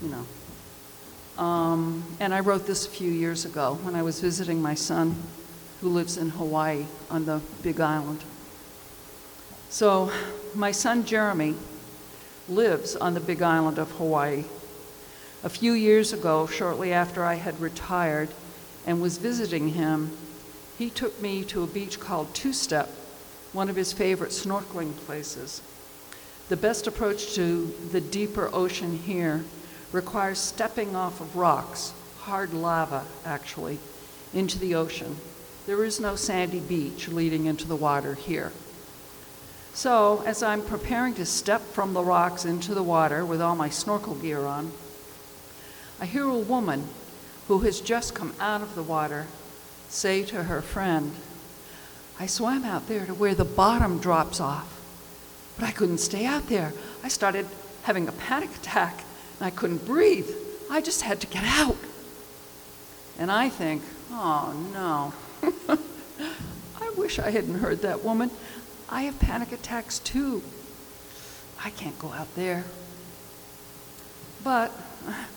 you know. And I wrote this a few years ago when I was visiting my son who lives in Hawaii on the Big Island. So my son Jeremy lives on the Big Island of Hawaii. A few years ago, shortly after I had retired and was visiting him, he took me to a beach called Two-Step, one of his favorite snorkeling places. The best approach to the deeper ocean here requires stepping off of rocks, hard lava actually, into the ocean. There is no sandy beach leading into the water here. So as I'm preparing to step from the rocks into the water with all my snorkel gear on, I hear a woman who has just come out of the water say to her friend, "I swam out there to where the bottom drops off, but I couldn't stay out there. I started having a panic attack and I couldn't breathe. I just had to get out." And I think, oh no. I wish I hadn't heard that woman. I have panic attacks too. I can't go out there. But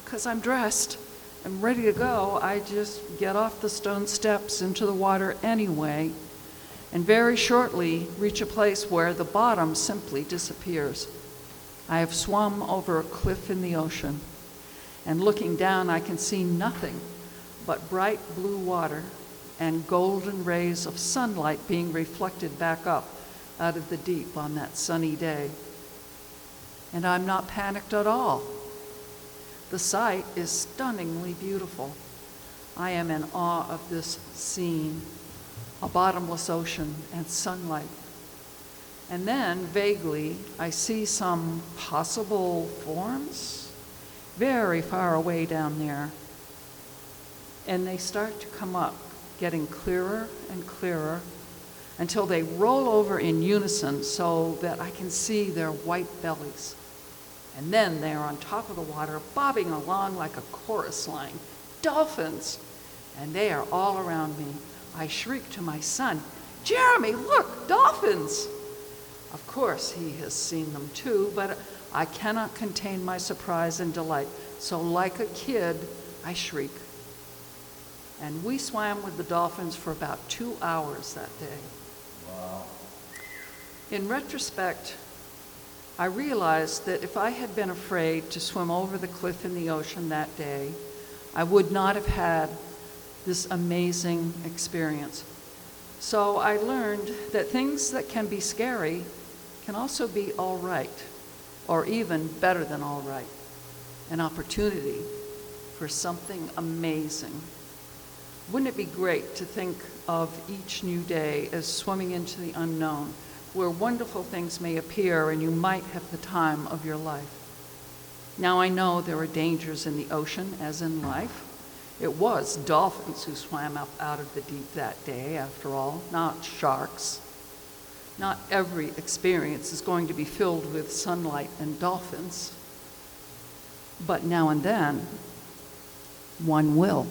because I'm dressed and ready to go, I just get off the stone steps into the water anyway, and very shortly reach a place where the bottom simply disappears. I have swum over a cliff in the ocean, and looking down I can see nothing but bright blue water and golden rays of sunlight being reflected back up out of the deep on that sunny day. And I'm not panicked at all. The sight is stunningly beautiful. I am in awe of this scene, a bottomless ocean and sunlight. And then, vaguely, I see some possible forms very far away down there. And they start to come up, getting clearer and clearer, until they roll over in unison so that I can see their white bellies. And then they are on top of the water, bobbing along like a chorus line. Dolphins! And they are all around me. I shriek to my son, "Jeremy, look, dolphins!" Of course, he has seen them too, but I cannot contain my surprise and delight. So like a kid, I shriek. And we swam with the dolphins for about 2 hours that day. Wow. In retrospect, I realized that if I had been afraid to swim over the cliff in the ocean that day, I would not have had this amazing experience. So I learned that things that can be scary can also be all right, or even better than all right, an opportunity for something amazing. Wouldn't it be great to think of each new day as swimming into the unknown, where wonderful things may appear and you might have the time of your life? Now I know there are dangers in the ocean, as in life. It was dolphins who swam up out of the deep that day, after all, not sharks. Not every experience is going to be filled with sunlight and dolphins, but now and then, one will.